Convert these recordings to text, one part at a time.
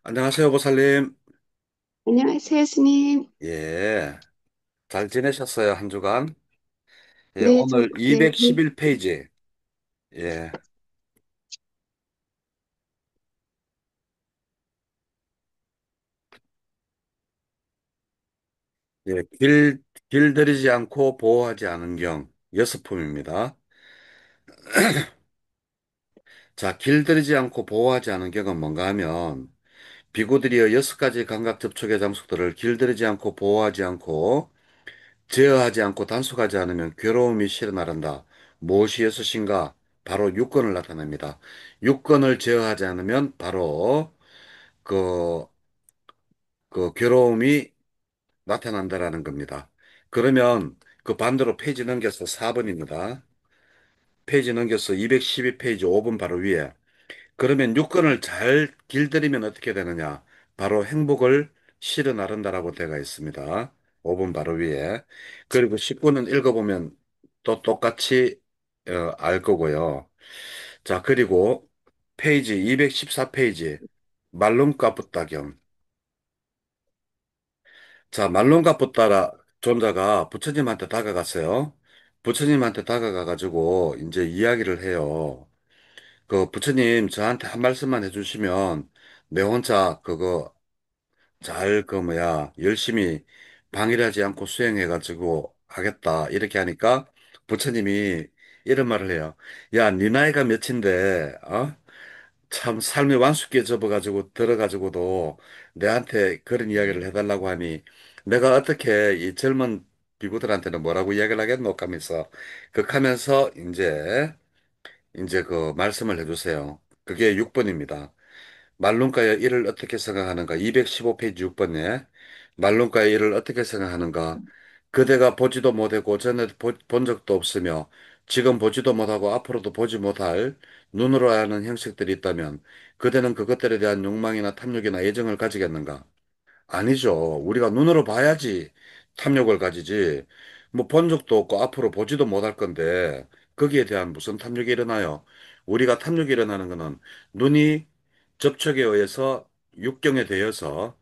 안녕하세요, 보살님. 안녕하세요, 스님. 예, 잘 지내셨어요, 한 주간? 예, 네, 오늘 네, 211페이지. 예, 예, 길들이지 않고 보호하지 않은 경, 여섯 품입니다. 자, 길들이지 않고 보호하지 않은 경은 뭔가 하면, 비구들이여 여섯 가지 감각 접촉의 장소들을 길들이지 않고 보호하지 않고, 제어하지 않고 단속하지 않으면 괴로움이 실어 나른다. 무엇이 여섯인가? 바로 육건을 나타냅니다. 육건을 제어하지 않으면 바로 그, 그 괴로움이 나타난다라는 겁니다. 그러면 그 반대로 페이지 넘겨서 4번입니다. 페이지 넘겨서 212페이지 5번 바로 위에. 그러면 육건을 잘 길들이면 어떻게 되느냐? 바로 행복을 실어 나른다라고 되어 있습니다. 5번 바로 위에. 그리고 19는 읽어보면 또 똑같이 알 거고요. 자, 그리고 페이지 214페이지 말론가 붙다경. 자, 말론가 붙다라 존자가 부처님한테 다가갔어요. 부처님한테 다가가가지고 이제 이야기를 해요. 그 부처님 저한테 한 말씀만 해주시면 내 혼자 그거 잘 그 뭐야 열심히 방일하지 않고 수행해가지고 하겠다 이렇게 하니까 부처님이 이런 말을 해요. 야, 네 나이가 몇인데 어? 참 삶이 완숙해 접어가지고 들어가지고도 내한테 그런 이야기를 해달라고 하니 내가 어떻게 이 젊은 비구들한테는 뭐라고 이야기를 하겠노 하면서 극하면서 이제 그 말씀을 해주세요. 그게 6번입니다. 말론가의 일을 어떻게 생각하는가? 215페이지 6번에 말론가의 일을 어떻게 생각하는가? 그대가 보지도 못하고 전에 본 적도 없으며 지금 보지도 못하고 앞으로도 보지 못할 눈으로 아는 형식들이 있다면 그대는 그것들에 대한 욕망이나 탐욕이나 애정을 가지겠는가? 아니죠. 우리가 눈으로 봐야지 탐욕을 가지지. 뭐 본 적도 없고 앞으로 보지도 못할 건데 거기에 대한 무슨 탐욕이 일어나요? 우리가 탐욕이 일어나는 거는 눈이 접촉에 의해서 육경에 대해서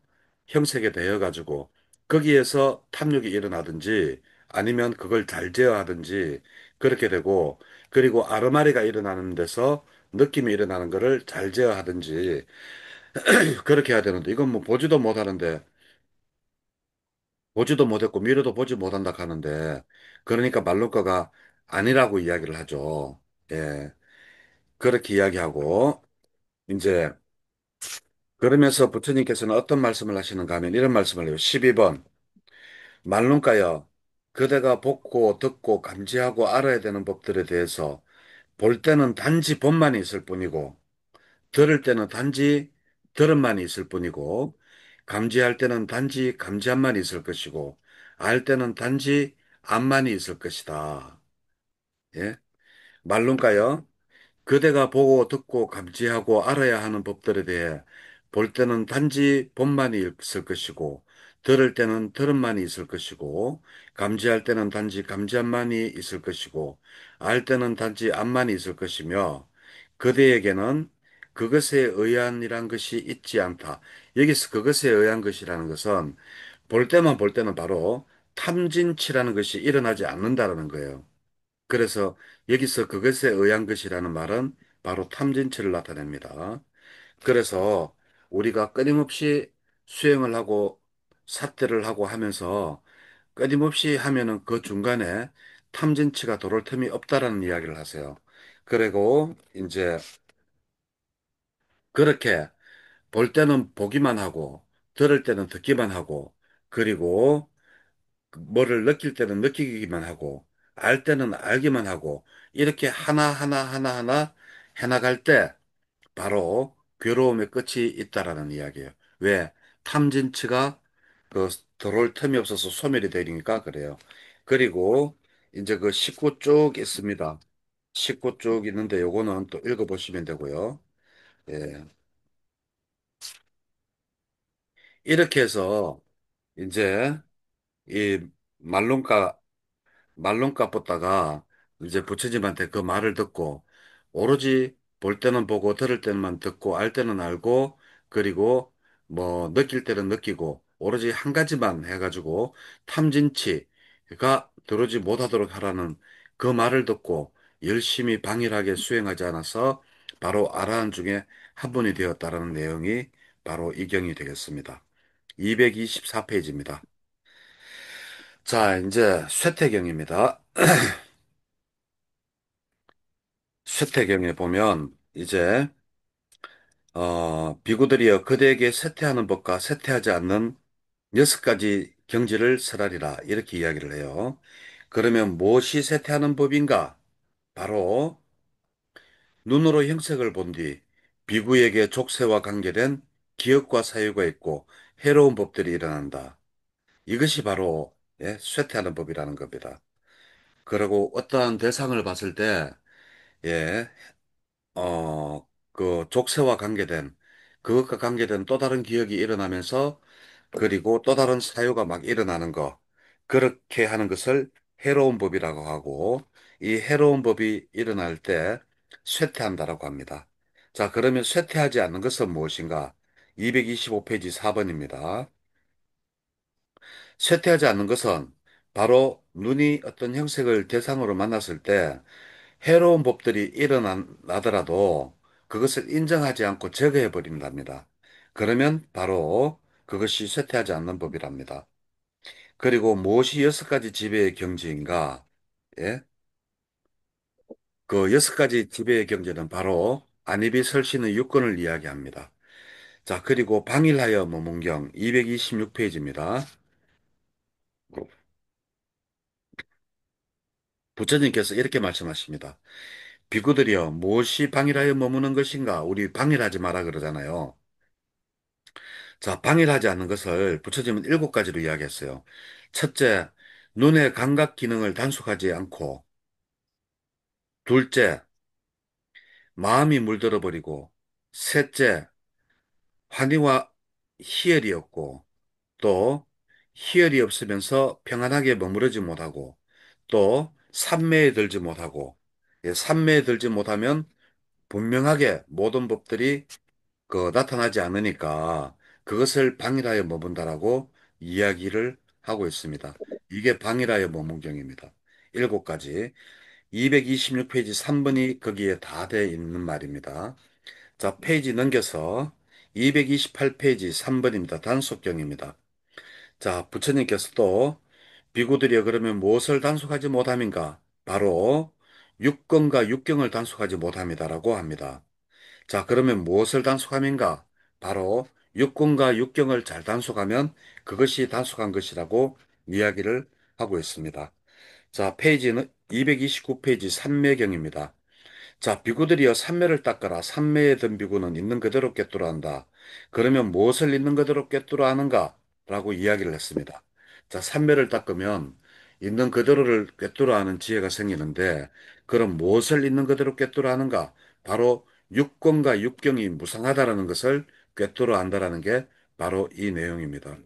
형색에 대해 가지고 거기에서 탐욕이 일어나든지 아니면 그걸 잘 제어하든지 그렇게 되고 그리고 아르마리가 일어나는 데서 느낌이 일어나는 거를 잘 제어하든지 그렇게 해야 되는데 이건 뭐 보지도 못하는데 보지도 못했고 미래도 보지 못한다 하는데 그러니까 말론가가 아니라고 이야기를 하죠. 예. 그렇게 이야기하고 이제 그러면서 부처님께서는 어떤 말씀을 하시는가 하면 이런 말씀을 해요. 12번 말론가여 그대가 보고 듣고 감지하고 알아야 되는 법들에 대해서 볼 때는 단지 법만이 있을 뿐이고 들을 때는 단지 들음만이 있을 뿐이고 감지할 때는 단지 감지함만 있을 것이고 알 때는 단지 암만이 있을 것이다. 예? 말론가요? 그대가 보고 듣고 감지하고 알아야 하는 법들에 대해 볼 때는 단지 본만이 있을 것이고, 들을 때는 들음만이 있을 것이고, 감지할 때는 단지 감지함만이 있을 것이고, 알 때는 단지 암만이 있을 것이며, 그대에게는 그것에 의한이란 것이 있지 않다. 여기서 그것에 의한 것이라는 것은 볼 때만 볼 때는 바로 탐진치라는 것이 일어나지 않는다라는 거예요. 그래서 여기서 그것에 의한 것이라는 말은 바로 탐진치를 나타냅니다. 그래서 우리가 끊임없이 수행을 하고 삿대를 하고 하면서 끊임없이 하면은 그 중간에 탐진치가 들어올 틈이 없다라는 이야기를 하세요. 그리고 이제 그렇게 볼 때는 보기만 하고 들을 때는 듣기만 하고 그리고 뭐를 느낄 때는 느끼기만 하고, 알 때는 알기만 하고, 이렇게 하나하나 해나갈 때, 바로 괴로움의 끝이 있다라는 이야기예요. 왜? 탐진치가 그 들어올 틈이 없어서 소멸이 되니까 그래요. 그리고 이제 그 19쪽 있습니다. 19쪽 있는데 요거는 또 읽어보시면 되고요. 예. 이렇게 해서 이제 이 말론가 말론 깎았다가 이제 부처님한테 그 말을 듣고 오로지 볼 때는 보고 들을 때만 듣고 알 때는 알고 그리고 뭐 느낄 때는 느끼고 오로지 한 가지만 해가지고 탐진치가 들어오지 못하도록 하라는 그 말을 듣고 열심히 방일하게 수행하지 않아서 바로 아라한 중에 한 분이 되었다라는 내용이 바로 이 경이 되겠습니다. 224페이지입니다. 자, 이제 쇠퇴경입니다. 쇠퇴경에 보면 이제 비구들이여 그대에게 쇠퇴하는 법과 쇠퇴하지 않는 여섯 가지 경지를 설하리라 이렇게 이야기를 해요. 그러면 무엇이 쇠퇴하는 법인가? 바로 눈으로 형색을 본 뒤 비구에게 족쇄와 관계된 기억과 사유가 있고 해로운 법들이 일어난다. 이것이 바로 쇠퇴하는 법이라는 겁니다. 그리고 어떠한 대상을 봤을 때 예, 그 족쇄와 관계된 그것과 관계된 또 다른 기억이 일어나면서 그리고 또 다른 사유가 막 일어나는 거 그렇게 하는 것을 해로운 법이라고 하고 이 해로운 법이 일어날 때 쇠퇴한다라고 합니다. 자, 그러면 쇠퇴하지 않는 것은 무엇인가? 225페이지 4번입니다. 쇠퇴하지 않는 것은 바로 눈이 어떤 형색을 대상으로 만났을 때 해로운 법들이 일어나더라도 그것을 인정하지 않고 제거해 버린답니다. 그러면 바로 그것이 쇠퇴하지 않는 법이랍니다. 그리고 무엇이 여섯 가지 지배의 경지인가? 예? 그 여섯 가지 지배의 경지는 바로 안입이 설신의 유권을 이야기합니다. 자, 그리고 방일하여 모문경 226페이지입니다. 부처님께서 이렇게 말씀하십니다. 비구들이여 무엇이 방일하여 머무는 것인가? 우리 방일하지 마라 그러잖아요. 자, 방일하지 않는 것을 부처님은 일곱 가지로 이야기했어요. 첫째, 눈의 감각 기능을 단속하지 않고, 둘째, 마음이 물들어 버리고, 셋째, 환희와 희열이 없고, 또 희열이 없으면서 평안하게 머무르지 못하고, 또 삼매에 들지 못하고, 삼매에 들지 못하면 분명하게 모든 법들이 나타나지 않으니까 그것을 방일하여 머문다라고 이야기를 하고 있습니다. 이게 방일하여 머문경입니다. 일곱 가지. 226페이지 3번이 거기에 다 돼 있는 말입니다. 자, 페이지 넘겨서 228페이지 3번입니다. 단속경입니다. 자, 부처님께서도 비구들이여 그러면 무엇을 단속하지 못함인가? 바로 육건과 육경을 단속하지 못함이다라고 합니다. 자, 그러면 무엇을 단속함인가? 바로 육군과 육경을 잘 단속하면 그것이 단속한 것이라고 이야기를 하고 있습니다. 자, 페이지는 229페이지 삼매경입니다. 자, 비구들이여 삼매를 닦아라. 삼매에 든 비구는 있는 그대로 꿰뚫어 한다. 그러면 무엇을 있는 그대로 꿰뚫어 하는가? 라고 이야기를 했습니다. 자, 삼매를 닦으면 있는 그대로를 꿰뚫어 하는 지혜가 생기는데, 그럼 무엇을 있는 그대로 꿰뚫어 하는가? 바로 육권과 육경이 무상하다라는 것을 꿰뚫어 안다라는 게 바로 이 내용입니다.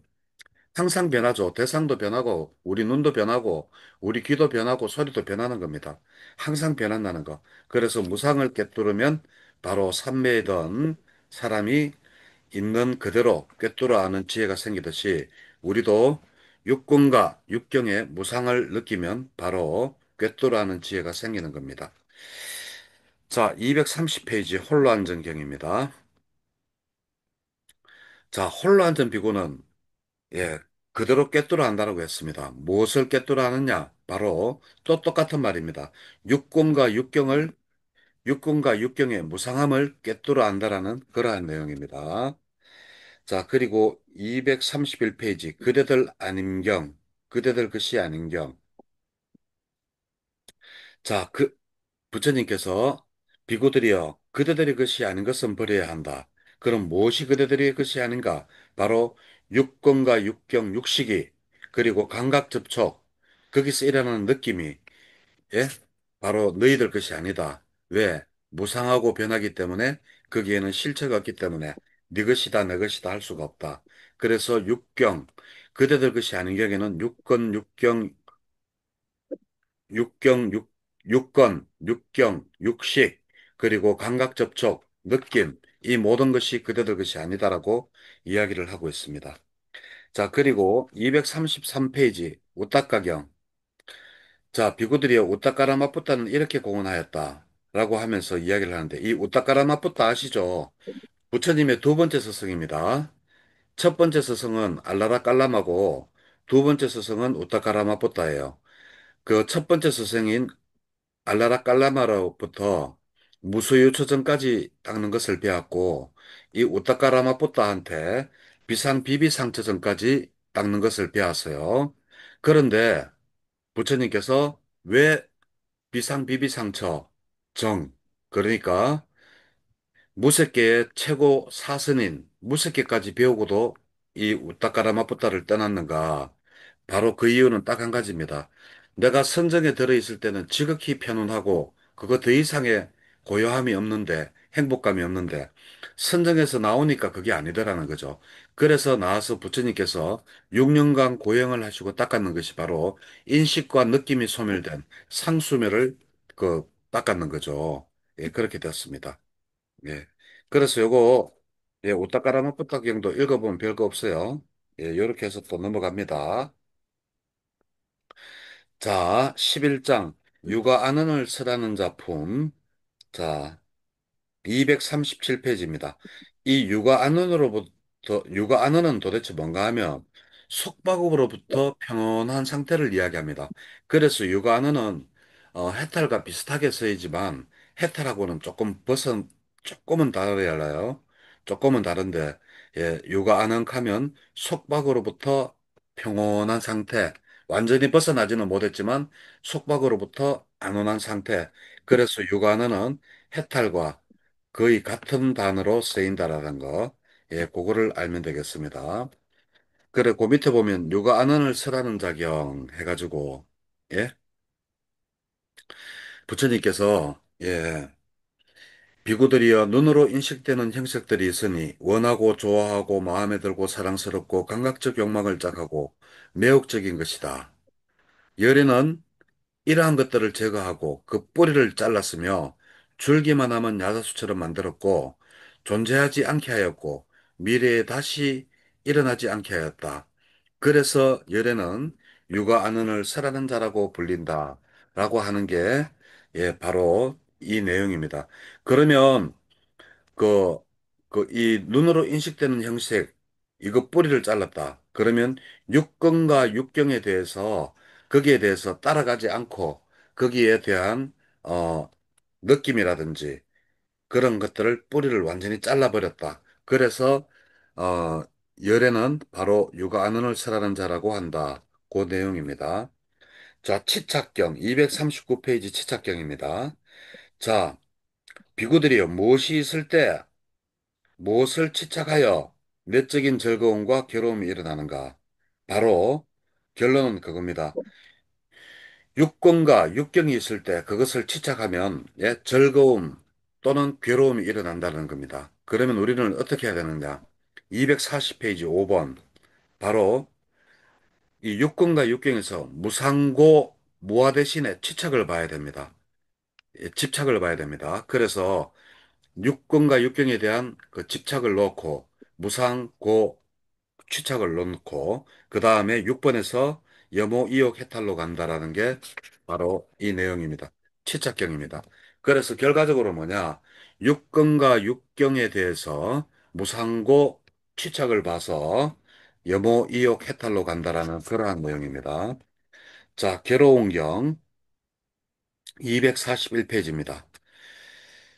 항상 변하죠. 대상도 변하고, 우리 눈도 변하고, 우리 귀도 변하고, 소리도 변하는 겁니다. 항상 변한다는 거. 그래서 무상을 꿰뚫으면 바로 삼매던 사람이 있는 그대로 꿰뚫어 아는 지혜가 생기듯이 우리도 육군과 육경의 무상을 느끼면 바로 꿰뚫어 아는 지혜가 생기는 겁니다. 자, 230페이지 홀로 안전경입니다. 자, 홀로 안전 비구는 예, 그대로 꿰뚫어 한다고 했습니다. 무엇을 꿰뚫어 하느냐? 바로 또 똑같은 말입니다. 육군과 육경을, 육군과 육경의 무상함을 꿰뚫어 안다라는 그러한 내용입니다. 자, 그리고 231페이지, 그대들 아님경, 그대들 것이 아닌경. 자, 부처님께서 비구들이여, 그대들의 것이 아닌 것은 버려야 한다. 그럼 무엇이 그대들의 것이 아닌가? 바로 육권과 육경, 육식이, 그리고 감각 접촉, 거기서 일어나는 느낌이, 예? 바로 너희들 것이 아니다. 왜? 무상하고 변하기 때문에 거기에는 실체가 없기 때문에 네 것이다, 내 것이다 할 수가 없다. 그래서 육경, 그대들 것이 아닌 경에는 육권, 육경, 육경, 육권, 육경, 육식, 그리고 감각 접촉, 느낌. 이 모든 것이 그대들 것이 아니다라고 이야기를 하고 있습니다. 자, 그리고 233페이지 우따가경. 자, 비구들이여 우따까라마뿌따는 이렇게 공언하였다. 라고 하면서 이야기를 하는데 이 우따까라마뿌따 아시죠? 부처님의 두 번째 스승입니다. 첫 번째 스승은 알라라 깔람하고 두 번째 스승은 우따까라마뿌따예요. 그 첫 번째 스승인 알라라 깔라마로부터 무소유초전까지 닦는 것을 배웠고 이 우따까라마뿌따한테 비상비비상처전까지 닦는 것을 배웠어요. 그런데 부처님께서 왜 비상비비상처 정 그러니까 무색계의 최고 사선인 무색계까지 배우고도 이 우따까라마뿌따를 떠났는가? 바로 그 이유는 딱 한 가지입니다. 내가 선정에 들어있을 때는 지극히 편안하고 그거 더 이상의 고요함이 없는데 행복감이 없는데 선정에서 나오니까 그게 아니더라는 거죠. 그래서 나와서 부처님께서 6년간 고행을 하시고 닦았는 것이 바로 인식과 느낌이 소멸된 상수멸을 닦았는 거죠. 예, 그렇게 되었습니다. 예. 그래서 요거, 예, 오따까라마 부탁경도 읽어보면 별거 없어요. 예, 요렇게 해서 또 넘어갑니다. 자, 11장, 육아 안언을 설하는 작품. 자, 237페이지입니다. 이 육아 안언은 도대체 뭔가 하면 속박으로부터 평온한 상태를 이야기합니다. 그래서 육아 안언은 해탈과 비슷하게 쓰이지만 해탈하고는 조금은 다르요. 조금은 다른데 예, 육아 안언하면 속박으로부터 평온한 상태, 완전히 벗어나지는 못했지만 속박으로부터 안온한 상태. 그래서 육아 안언은 해탈과 거의 같은 단어로 쓰인다라는 거. 예, 그거를 알면 되겠습니다. 그래, 그 밑에 보면 누가 안언을 설하는 자경 해가지고, 예, 부처님께서, 예, 비구들이여 눈으로 인식되는 형식들이 있으니 원하고 좋아하고 마음에 들고 사랑스럽고 감각적 욕망을 짝하고 매혹적인 것이다. 열에는 이러한 것들을 제거하고 그 뿌리를 잘랐으며 줄기만 남은 야자수처럼 만들었고 존재하지 않게 하였고 미래에 다시 일어나지 않게 하였다. 그래서 열에는 육아 안언을 설하는 자라고 불린다. 라고 하는 게 예, 바로 이 내용입니다. 그러면 그, 이 눈으로 인식되는 형식, 이거 뿌리를 잘랐다. 그러면 육根과 육경에 대해서, 거기에 대해서 따라가지 않고, 거기에 대한, 어, 느낌이라든지, 그런 것들을 뿌리를 완전히 잘라버렸다. 그래서, 어, 열에는 바로 육아안언을 설하는 자라고 한다. 그 내용입니다. 자, 치착경, 239페이지 치착경입니다. 자, 비구들이여, 무엇이 있을 때, 무엇을 집착하여 내적인 즐거움과 괴로움이 일어나는가? 바로 결론은 그겁니다. 육권과 육경이 있을 때 그것을 집착하면 예, 즐거움 또는 괴로움이 일어난다는 겁니다. 그러면 우리는 어떻게 해야 되느냐? 240페이지 5번. 바로 이 육권과 육경에서 무상고 무아 대신에 집착을 봐야 됩니다. 예, 집착을 봐야 됩니다. 그래서 육권과 육경에 대한 그 집착을 놓고 무상고 취착을 넣고 그 다음에 6번에서 염호 이옥 해탈로 간다라는 게 바로 이 내용입니다. 취착경입니다. 그래서 결과적으로 뭐냐? 육경과 육경에 대해서 무상고 취착을 봐서 염호 이옥 해탈로 간다라는 그러한 내용입니다. 자, 괴로운 경 241페이지입니다.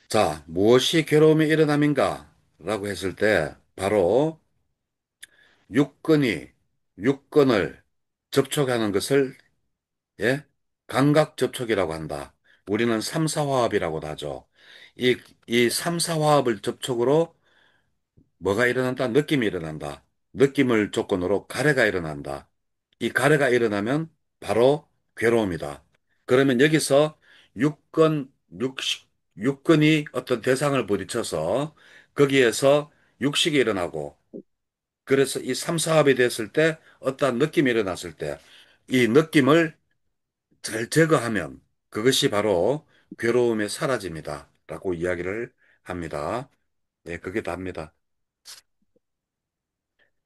자, 무엇이 괴로움의 일어남인가? 라고 했을 때 바로 육근이 육근을 접촉하는 것을 예? 감각 접촉이라고 한다. 우리는 삼사화합이라고도 하죠. 이, 이 삼사화합을 접촉으로 뭐가 일어난다? 느낌이 일어난다. 느낌을 조건으로 가래가 일어난다. 이 가래가 일어나면 바로 괴로움이다. 그러면 여기서 육근, 육근이 어떤 대상을 부딪혀서 거기에서 육식이 일어나고 그래서 이 삼사합이 됐을 때 어떠한 느낌이 일어났을 때 이 느낌을 잘 제거하면 그것이 바로 괴로움의 사라짐이다. 라고 이야기를 합니다. 예, 그게 답니다.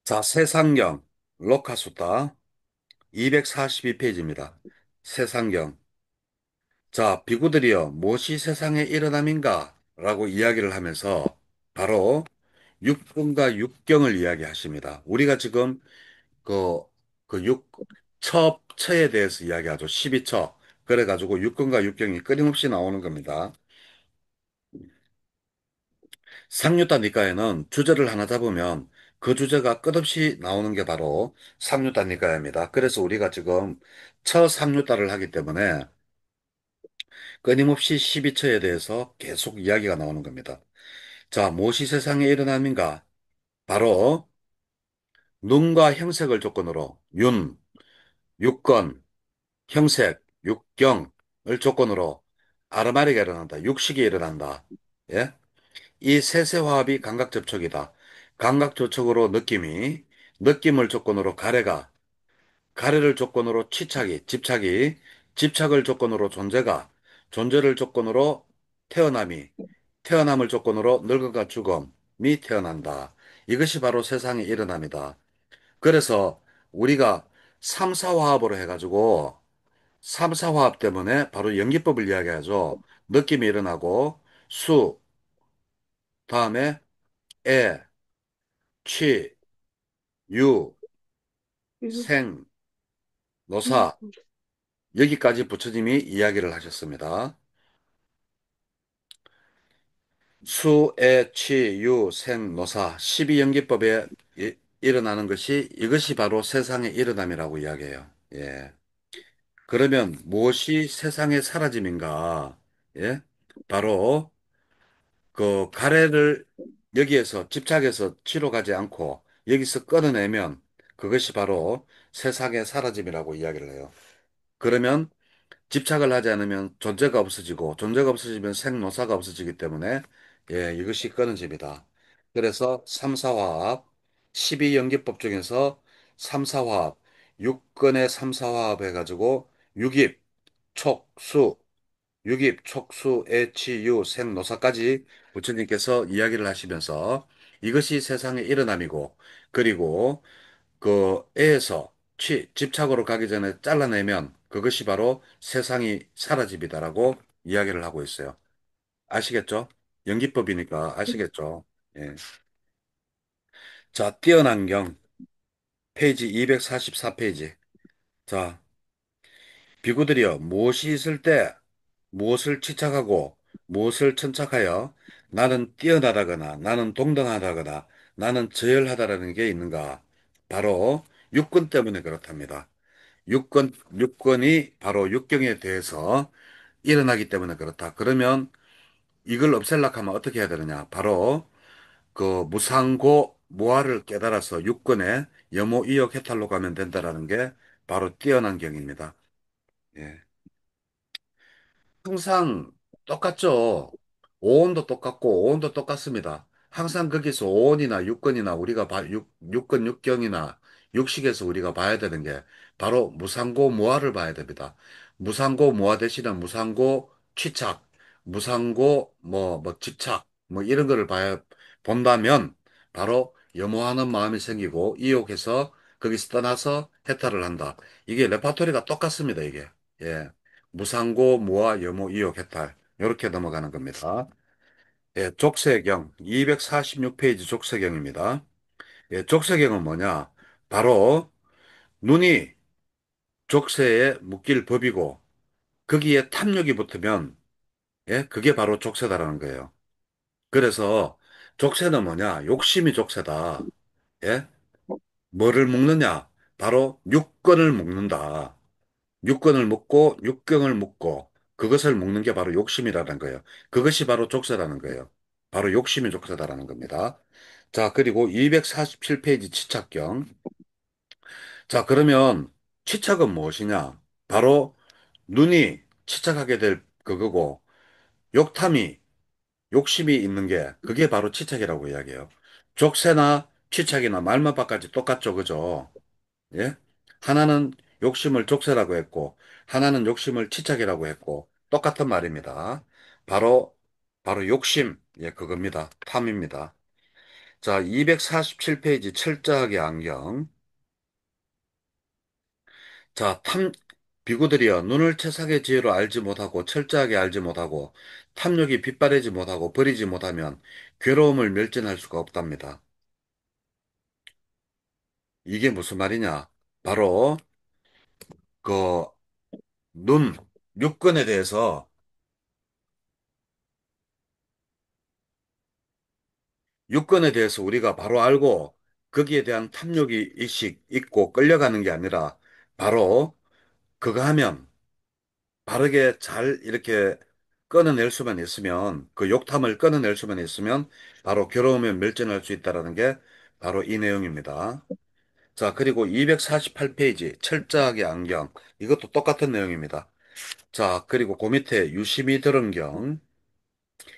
자, 세상경, 로카수타 242페이지입니다. 세상경. 자, 비구들이여, 무엇이 세상의 일어남인가? 라고 이야기를 하면서 바로 육군과 육경을 이야기하십니다. 우리가 지금 그, 처에 대해서 이야기하죠. 12처. 그래가지고 육군과 육경이 끊임없이 나오는 겁니다. 상류단 니까에는 주제를 하나 잡으면 그 주제가 끝없이 나오는 게 바로 상류단 니까입니다. 그래서 우리가 지금 처상류단을 하기 때문에 끊임없이 12처에 대해서 계속 이야기가 나오는 겁니다. 자, 무엇이 세상에 일어남인가? 바로 눈과 형색을 조건으로 육건, 형색, 육경을 조건으로 아르마리가 일어난다. 육식이 일어난다. 예? 이 세세화합이 감각접촉이다. 감각접촉으로 느낌을 조건으로 가래를 조건으로 집착을 조건으로 존재를 조건으로 태어남이, 태어남을 조건으로 늙음과 죽음이 태어난다. 이것이 바로 세상의 일어남이다. 그래서 우리가 삼사화합으로 해가지고 삼사화합 때문에 바로 연기법을 이야기하죠. 느낌이 일어나고 수, 다음에 애, 취, 유, 음, 생, 음, 노사 여기까지 부처님이 이야기를 하셨습니다. 수, 애, 취, 유, 생, 노사 12연기법에 일어나는 것이 이것이 바로 세상의 일어남이라고 이야기해요. 예. 그러면 무엇이 세상의 사라짐인가? 예? 바로 그 가래를 여기에서 집착해서 치러 가지 않고 여기서 끊어내면 그것이 바로 세상의 사라짐이라고 이야기를 해요. 그러면 집착을 하지 않으면 존재가 없어지고 존재가 없어지면 생로사가 없어지기 때문에 예, 이것이 끊어집니다. 그래서 삼사화합 12연기법 중에서 삼사화합 6건의 삼사화합 해가지고 육입, 촉수, 촉수, 애치, 유, 생, 노사까지 부처님께서 이야기를 하시면서 이것이 세상의 일어남이고 그리고 그 애에서 집착으로 가기 전에 잘라내면 그것이 바로 세상이 사라집니다라고 이야기를 하고 있어요. 아시겠죠? 연기법이니까 아시겠죠? 예. 자, 뛰어난 경, 페이지 244페이지. 자, 비구들이여 무엇이 있을 때 무엇을 취착하고 무엇을 천착하여 나는 뛰어나다거나 나는 동등하다거나 나는 저열하다라는 게 있는가? 바로 육군 때문에 그렇답니다. 육건이 바로 육경에 대해서 일어나기 때문에 그렇다. 그러면 이걸 없앨려고 하면 어떻게 해야 되느냐? 바로 그 무상고 무아를 깨달아서 육건에 여모이역 해탈로 가면 된다라는 게 바로 뛰어난 경입니다. 예. 항상 똑같죠. 오온도 똑같고 오온도 똑같습니다. 항상 거기서 오온이나 육건이나 육건 육경이나 육식에서 우리가 봐야 되는 게 바로 무상고 무아를 봐야 됩니다. 무상고 무아 대신에 무상고 취착, 무상고 뭐 집착 뭐 이런 거를 본다면 바로 염호하는 마음이 생기고 이욕해서 거기서 떠나서 해탈을 한다. 이게 레파토리가 똑같습니다, 이게. 예. 무상고, 무아, 여모, 이욕, 해탈. 이렇게 넘어가는 겁니다. 예, 족쇄경, 246페이지 족쇄경입니다. 예, 족쇄경은 뭐냐? 바로 눈이 족쇄에 묶일 법이고, 거기에 탐욕이 붙으면, 예, 그게 바로 족쇄다라는 거예요. 그래서 족쇄는 뭐냐? 욕심이 족쇄다. 예? 뭐를 묶느냐? 바로 육건을 묶는다. 육건을 묶고 육경을 묶고 그것을 묶는 게 바로 욕심이라는 거예요. 그것이 바로 족쇄라는 거예요. 바로 욕심이 족쇄다라는 겁니다. 자, 그리고 247페이지 치착경. 자, 그러면 치착은 무엇이냐? 바로 눈이 치착하게 될 그거고 욕탐이 욕심이 있는 게 그게 바로 치착이라고 이야기해요. 족쇄나 치착이나 말만 바꿔지 똑같죠, 그죠? 예? 하나는 욕심을 족쇄라고 했고, 하나는 욕심을 치착이라고 했고, 똑같은 말입니다. 바로, 바로 욕심. 예, 그겁니다. 탐입니다. 자, 247페이지 철저하게 안경. 자, 비구들이여 눈을 채삭의 지혜로 알지 못하고 철저하게 알지 못하고 탐욕이 빗바래지 못하고 버리지 못하면 괴로움을 멸진할 수가 없답니다. 이게 무슨 말이냐? 바로 그 눈, 육근에 대해서 우리가 바로 알고 거기에 대한 탐욕이 일식 있고 끌려가는 게 아니라 바로 그거 하면 바르게 잘 이렇게 끊어낼 수만 있으면 그 욕탐을 끊어낼 수만 있으면 바로 괴로움에 멸진할 수 있다라는 게 바로 이 내용입니다. 자, 그리고 248페이지 철저하게 안경. 이것도 똑같은 내용입니다. 자, 그리고 그 밑에 유심히 들은 경.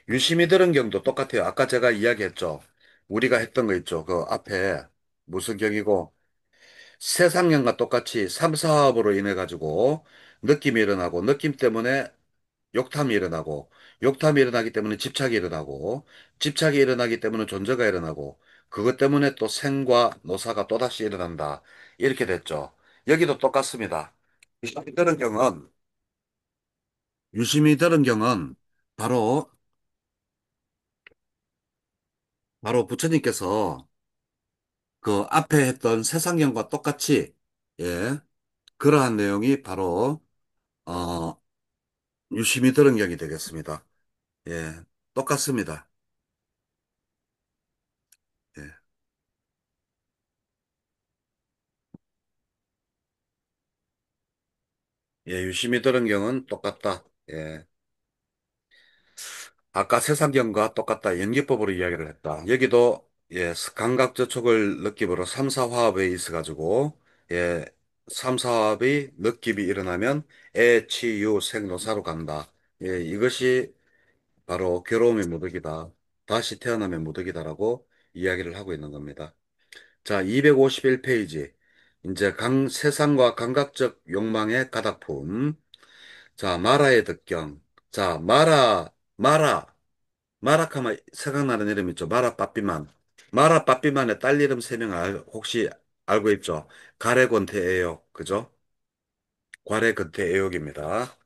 유심히 들은 경도 똑같아요. 아까 제가 이야기했죠. 우리가 했던 거 있죠. 그 앞에 무슨 경이고 세상경과 똑같이 삼사업으로 인해 가지고 느낌이 일어나고 느낌 때문에 욕탐이 일어나고 욕탐이 일어나기 때문에 집착이 일어나고 집착이 일어나기 때문에 존재가 일어나고 그것 때문에 또 생과 노사가 또다시 일어난다. 이렇게 됐죠. 여기도 똑같습니다. 유심히 들은 경은 유심히 들은 경은 바로 부처님께서 그 앞에 했던 세상경과 똑같이 예 그러한 내용이 바로 어 유심히 들은 경이 되겠습니다. 예 똑같습니다. 예, 예 유심히 들은 경은 똑같다. 예 아까 세상경과 똑같다. 연기법으로 이야기를 했다. 여기도 예 감각저촉을 느낌으로 삼사화합에 있어가지고 예 삼사화합의 느낌이 일어나면 애, 치, 유, 생, 노사로 간다. 예 이것이 바로 괴로움의 무득이다. 다시 태어나면 무득이다라고 이야기를 하고 있는 겁니다. 자, 251페이지. 이제 세상과 감각적 욕망의 가닥품. 자, 마라의 득경. 자, 마라카마 생각나는 이름 있죠. 마라 빠삐만. 마라 빠삐만의 딸 이름 세 명 혹시 알고 있죠? 가래권태 애욕. 그죠? 과래근태 애욕입니다.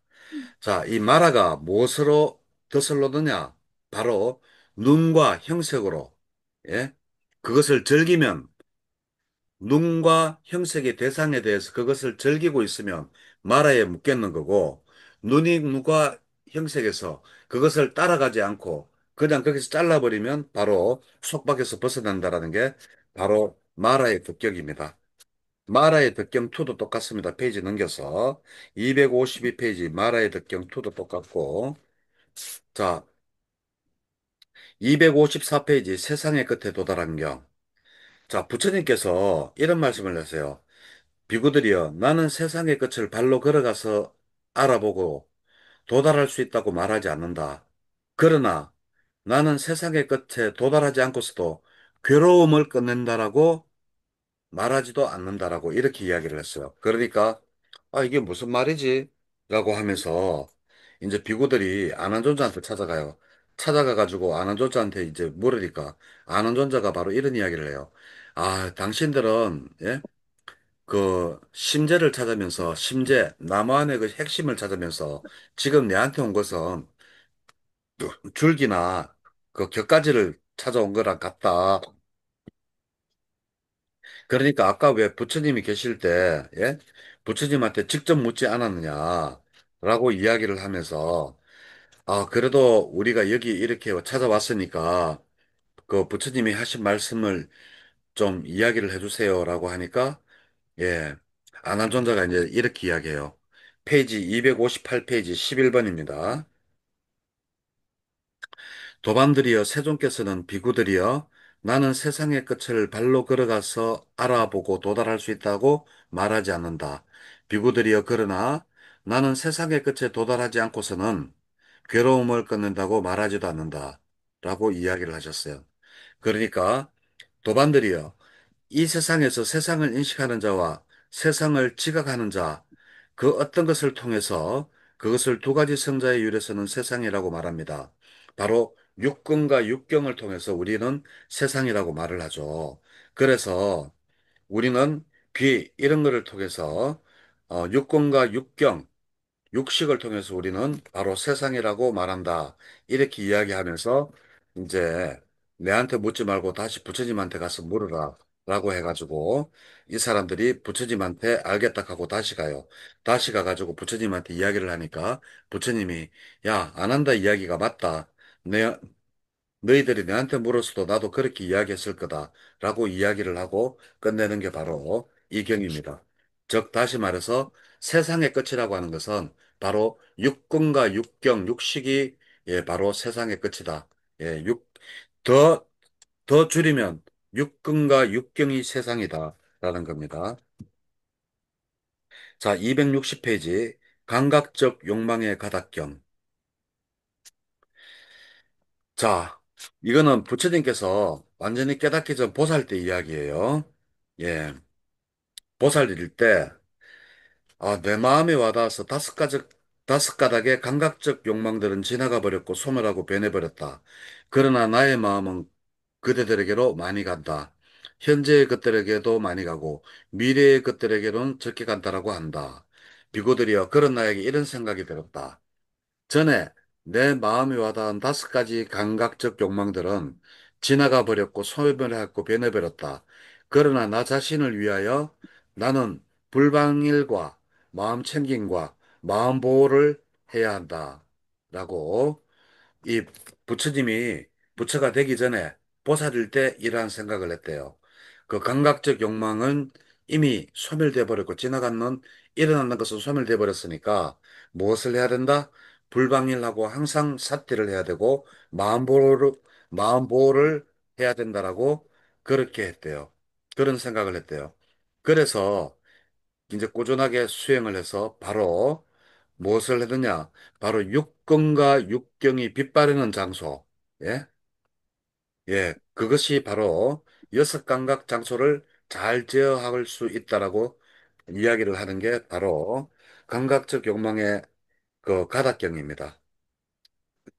자, 이 마라가 무엇으로 덫을 놓느냐? 바로 눈과 형색으로, 예? 그것을 즐기면 눈과 형색의 대상에 대해서 그것을 즐기고 있으면 마라에 묶겠는 거고, 눈이 눈과 형색에서 그것을 따라가지 않고 그냥 거기서 잘라버리면 바로 속박에서 벗어난다라는 게 바로 마라의 득격입니다. 마라의 덕경 2도 똑같습니다. 페이지 넘겨서 252페이지 마라의 덕경 2도 똑같고 자 254페이지 세상의 끝에 도달한 경. 자 부처님께서 이런 말씀을 하세요. 비구들이여 나는 세상의 끝을 발로 걸어가서 알아보고 도달할 수 있다고 말하지 않는다. 그러나 나는 세상의 끝에 도달하지 않고서도 괴로움을 끝낸다라고 말하지도 않는다라고 이렇게 이야기를 했어요. 그러니까 아 이게 무슨 말이지? 라고 하면서 이제 비구들이 아난존자한테 찾아가요. 찾아가 가지고 아난존자한테 이제 물으니까 아난존자가 바로 이런 이야기를 해요. 아 당신들은 예? 그 심재를 찾으면서 심재 나무 안의 그 핵심을 찾으면서 지금 내한테 온 것은 줄기나 그 격가지를 찾아온 거랑 같다. 그러니까 아까 왜 부처님이 계실 때, 예? 부처님한테 직접 묻지 않았느냐라고 이야기를 하면서, 아, 그래도 우리가 여기 이렇게 찾아왔으니까, 그 부처님이 하신 말씀을 좀 이야기를 해주세요라고 하니까, 예, 아난존자가 이제 이렇게 이야기해요. 페이지 258페이지 11번입니다. 도반들이여 세존께서는 비구들이여 나는 세상의 끝을 발로 걸어가서 알아보고 도달할 수 있다고 말하지 않는다. 비구들이여 그러나 나는 세상의 끝에 도달하지 않고서는 괴로움을 끊는다고 말하지도 않는다. 라고 이야기를 하셨어요. 그러니까 도반들이여 이 세상에서 세상을 인식하는 자와 세상을 지각하는 자, 그 어떤 것을 통해서 그것을 두 가지 성자의 유래서는 세상이라고 말합니다. 바로 육근과 육경을 통해서 우리는 세상이라고 말을 하죠. 그래서 우리는 귀, 이런 거를 통해서 육근과 육경, 육식을 통해서 우리는 바로 세상이라고 말한다. 이렇게 이야기하면서 이제 내한테 묻지 말고 다시 부처님한테 가서 물으라. 라고 해가지고 이 사람들이 부처님한테 알겠다 하고 다시 가요. 다시 가가지고 부처님한테 이야기를 하니까 부처님이 야, 안 한다 이야기가 맞다. 너희들이 내한테 물었어도 나도 그렇게 이야기했을 거다. 라고 이야기를 하고 끝내는 게 바로 이 경입니다. 즉, 다시 말해서 세상의 끝이라고 하는 것은 바로 육근과 육경, 육식이 예, 바로 세상의 끝이다. 예, 더, 더 줄이면 육근과 육경이 세상이다. 라는 겁니다. 자, 260페이지. 감각적 욕망의 가닥경. 자, 이거는 부처님께서 완전히 깨닫기 전 보살 때 이야기예요. 예, 보살일 때, 내 마음에 와닿아서 다섯 가닥의 감각적 욕망들은 지나가 버렸고 소멸하고 변해버렸다. 그러나 나의 마음은 그대들에게로 많이 간다. 현재의 것들에게도 많이 가고 미래의 것들에게는 적게 간다라고 한다. 비구들이여, 그런 나에게 이런 생각이 들었다. 전에 내 마음에 와닿은 다섯 가지 감각적 욕망들은 지나가 버렸고 소멸했고 변해버렸다. 그러나 나 자신을 위하여 나는 불방일과 마음 챙김과 마음 보호를 해야 한다. 라고 이 부처님이 부처가 되기 전에 보살일 때 이러한 생각을 했대요. 그 감각적 욕망은 이미 소멸돼 버렸고 지나가는 일어나는 것은 소멸돼 버렸으니까 무엇을 해야 된다? 불방일하고 항상 삿대를 해야 되고 마음 보호를 해야 된다라고 그렇게 했대요. 그런 생각을 했대요. 그래서 이제 꾸준하게 수행을 해서 바로 무엇을 해드냐? 바로 육근과 육경이 빛바라는 장소. 예? 예, 그것이 바로 여섯 감각 장소를 잘 제어할 수 있다라고 이야기를 하는 게 바로 감각적 욕망의 그 가닥경입니다.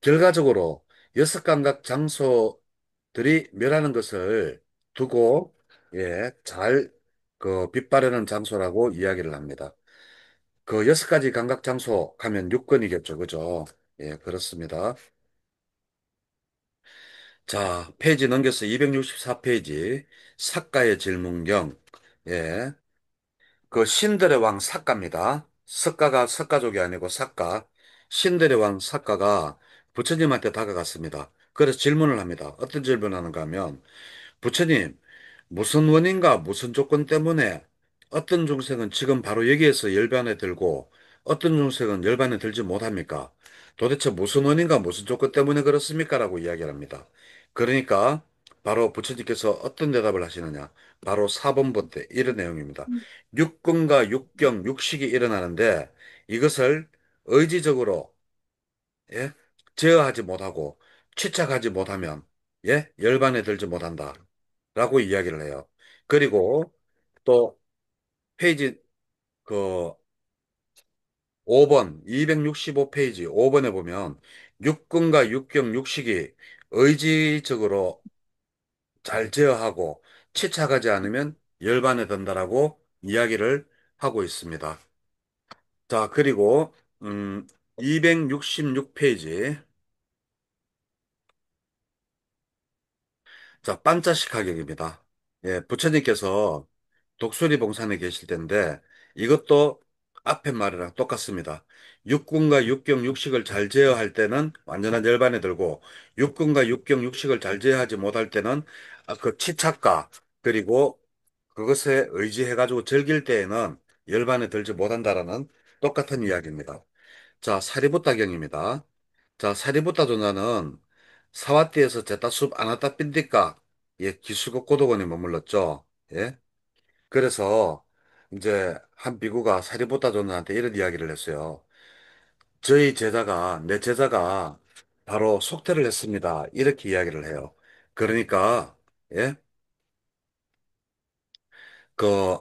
결과적으로 여섯 감각 장소들이 멸하는 것을 두고 예, 잘 그 빛바라는 장소라고 이야기를 합니다. 그 여섯 가지 감각 장소 하면 육건이겠죠. 그죠? 예, 그렇습니다. 자, 페이지 넘겨서 264페이지. 사가의 질문경. 예. 그 신들의 왕 사가입니다. 석가족이 아니고 사가. 신들의 왕 사가가 부처님한테 다가갔습니다. 그래서 질문을 합니다. 어떤 질문을 하는가 하면, 부처님, 무슨 원인과 무슨 조건 때문에 어떤 중생은 지금 바로 여기에서 열반에 들고 어떤 중생은 열반에 들지 못합니까? 도대체 무슨 원인과 무슨 조건 때문에 그렇습니까? 라고 이야기를 합니다. 그러니까 바로 부처님께서 어떤 대답을 하시느냐? 바로 4번부 때 이런 내용입니다. 육근과 육경, 육식이 일어나는데 이것을 의지적으로 예? 제어하지 못하고 취착하지 못하면 예? 열반에 들지 못한다. 라고 이야기를 해요. 그리고 또 페이지 그 5번, 265페이지 5번에 보면 육근과 육경, 육식이 의지적으로 잘 제어하고 취착하지 않으면 열반에 든다라고 이야기를 하고 있습니다. 자, 그리고 266페이지 자, 반자식 가격입니다. 예, 부처님께서 독수리 봉산에 계실 텐데 이것도 앞에 말이랑 똑같습니다. 육군과 육경 육식을 잘 제어할 때는 완전한 열반에 들고 육군과 육경 육식을 잘 제어하지 못할 때는 그 치착과 그리고 그것에 의지해가지고 즐길 때에는 열반에 들지 못한다라는 똑같은 이야기입니다. 자, 사리부타경입니다. 자, 사리부타 존자는 사와띠에서 제타숲 아나타 핀디까 예, 기수국 고도원에 머물렀죠. 예. 그래서 이제 한 비구가 사리부타 존자한테 이런 이야기를 했어요. 내 제자가 바로 속퇴를 했습니다. 이렇게 이야기를 해요. 그러니까 예, 그,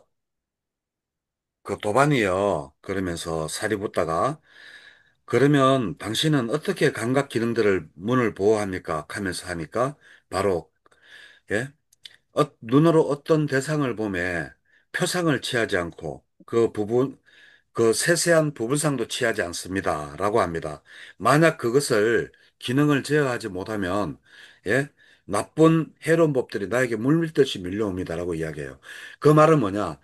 그 도반이요. 그러면서 사리부타가 그러면 당신은 어떻게 감각 기능들을 문을 보호합니까? 하면서 하니까 바로 예? 눈으로 어떤 대상을 보매 표상을 취하지 않고 그 세세한 부분상도 취하지 않습니다. 라고 합니다. 만약 그것을 기능을 제어하지 못하면 예? 나쁜 해로운 법들이 나에게 물밀듯이 밀려옵니다. 라고 이야기해요. 그 말은 뭐냐?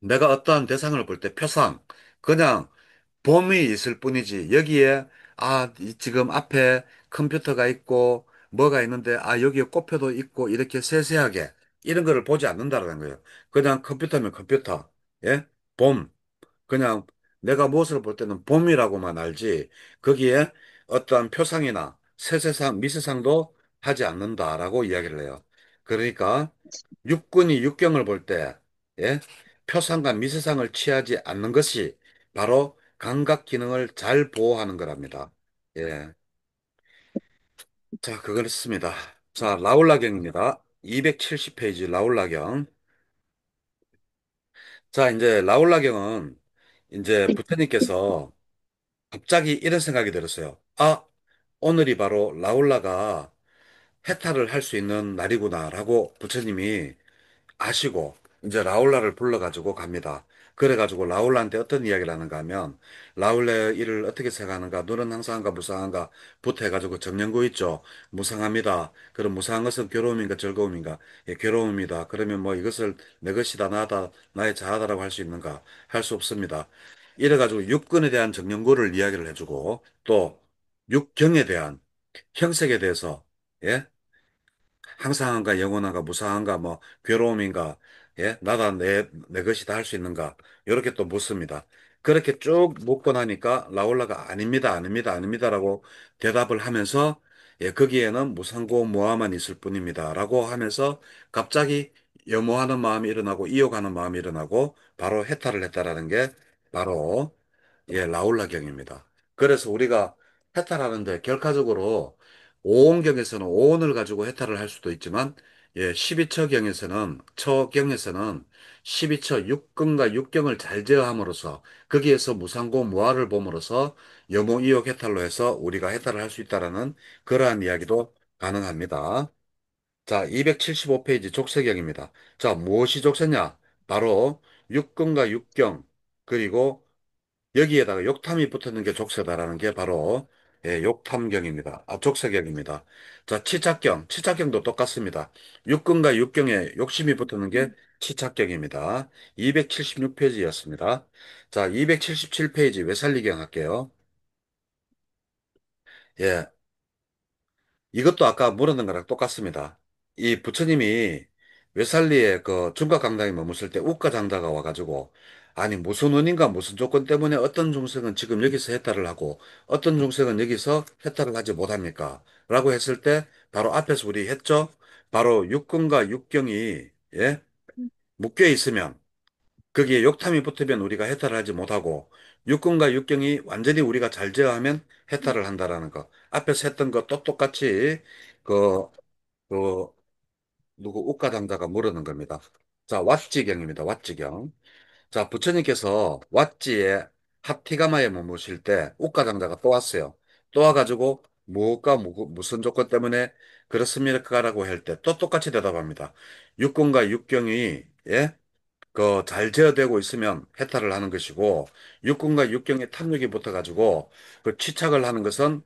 내가 어떠한 대상을 볼 때 표상, 그냥 봄이 있을 뿐이지. 여기에, 지금 앞에 컴퓨터가 있고, 뭐가 있는데, 여기에 꽃표도 있고, 이렇게 세세하게, 이런 거를 보지 않는다는 거예요. 그냥 컴퓨터면 컴퓨터, 예? 봄. 그냥 내가 무엇을 볼 때는 봄이라고만 알지, 거기에 어떠한 표상이나 세세상, 미세상도 하지 않는다라고 이야기를 해요. 그러니까, 육군이 육경을 볼 때, 예? 표상과 미세상을 취하지 않는 것이 바로 감각 기능을 잘 보호하는 거랍니다. 예. 자, 그거였습니다. 자, 라울라경입니다. 270페이지 라울라경. 자, 이제 라울라경은 이제 부처님께서 갑자기 이런 생각이 들었어요. 오늘이 바로 라울라가 해탈을 할 수 있는 날이구나라고 부처님이 아시고 이제 라울라를 불러가지고 갑니다. 그래가지고 라울라한테 어떤 이야기를 하는가 하면 라울라의 일을 어떻게 생각하는가 너는 항상한가 무상한가 부터 해가지고 정령구 있죠. 무상합니다. 그럼 무상한 것은 괴로움인가 즐거움인가? 예, 괴로움입니다. 그러면 뭐 이것을 내 것이다 나다 나의 자아다라고 할 수 있는가? 할 수 없습니다. 이래가지고 육근에 대한 정령구를 이야기를 해주고 또 육경에 대한 형색에 대해서 예? 항상한가 영원한가 무상한가 뭐 괴로움인가 예 나다 내 것이다 할 수 있는가 이렇게 또 묻습니다. 그렇게 쭉 묻고 나니까 라올라가 아닙니다 아닙니다 아닙니다라고 대답을 하면서 예 거기에는 무상고 무아만 있을 뿐입니다라고 하면서 갑자기 염호하는 마음이 일어나고 이어가는 마음이 일어나고 바로 해탈을 했다라는 게 바로 예 라올라경입니다. 그래서 우리가 해탈하는데 결과적으로 오온경에서는 오온을 가지고 해탈을 할 수도 있지만, 예, 12처경에서는, 처경에서는 12처 육근과 육경을 잘 제어함으로써, 거기에서 무상고 무아를 봄으로써 여모이욕 해탈로 해서 우리가 해탈을 할 수 있다라는 그러한 이야기도 가능합니다. 자, 275페이지 족쇄경입니다. 자, 무엇이 족쇄냐? 바로 육근과 육경, 그리고 여기에다가 욕탐이 붙는 게 족쇄다라는 게 바로 예, 욕탐경입니다. 족쇄경입니다. 자, 치착경. 치착경도 똑같습니다. 육근과 육경에 욕심이 붙는 게 치착경입니다. 276페이지였습니다. 자, 277페이지 외살리경 할게요. 예, 이것도 아까 물었는 거랑 똑같습니다. 이 부처님이 외살리에 그 중각강당에 머무실 때 우가장자가 와가지고 아니 무슨 원인가 무슨 조건 때문에 어떤 중생은 지금 여기서 해탈을 하고 어떤 중생은 여기서 해탈을 하지 못합니까? 라고 했을 때 바로 앞에서 우리 했죠? 바로 육근과 육경이 예? 묶여 있으면 거기에 욕탐이 붙으면 우리가 해탈을 하지 못하고 육근과 육경이 완전히 우리가 잘 제어하면 해탈을 한다라는 거. 앞에서 했던 거 또 똑같이 그, 그 누구 욱가장자가 물었는 겁니다. 자, 왓지경입니다. 왓지경. 자, 부처님께서 왓지에 합티가마에 머무실 때 욱가장자가 또 왔어요. 또 와가지고 무엇과 무슨 조건 때문에 그렇습니까라고 할 때 또 똑같이 대답합니다. 육근과 육경이 예? 그 잘 제어되고 있으면 해탈을 하는 것이고 육군과 육경에 탐욕이 붙어가지고 그 취착을 하는 것은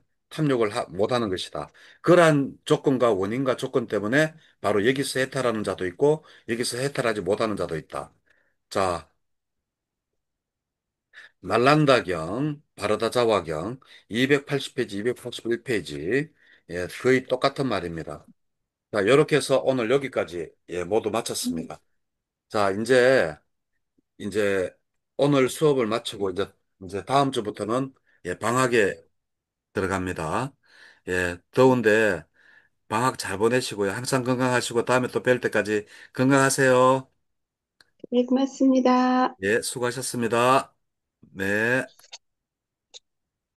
못 하는 것이다. 그러한 조건과 원인과 조건 때문에 바로 여기서 해탈하는 자도 있고 여기서 해탈하지 못하는 자도 있다. 자, 날란다경, 바르다자와경 280페이지, 281페이지 예, 거의 똑같은 말입니다. 자, 이렇게 해서 오늘 여기까지 예, 모두 마쳤습니다. 자, 이제 오늘 수업을 마치고 이제 다음 주부터는 예, 방학에 들어갑니다. 예, 더운데 방학 잘 보내시고요. 항상 건강하시고 다음에 또 뵐 때까지 건강하세요. 네, 고맙습니다. 예, 수고하셨습니다. 네.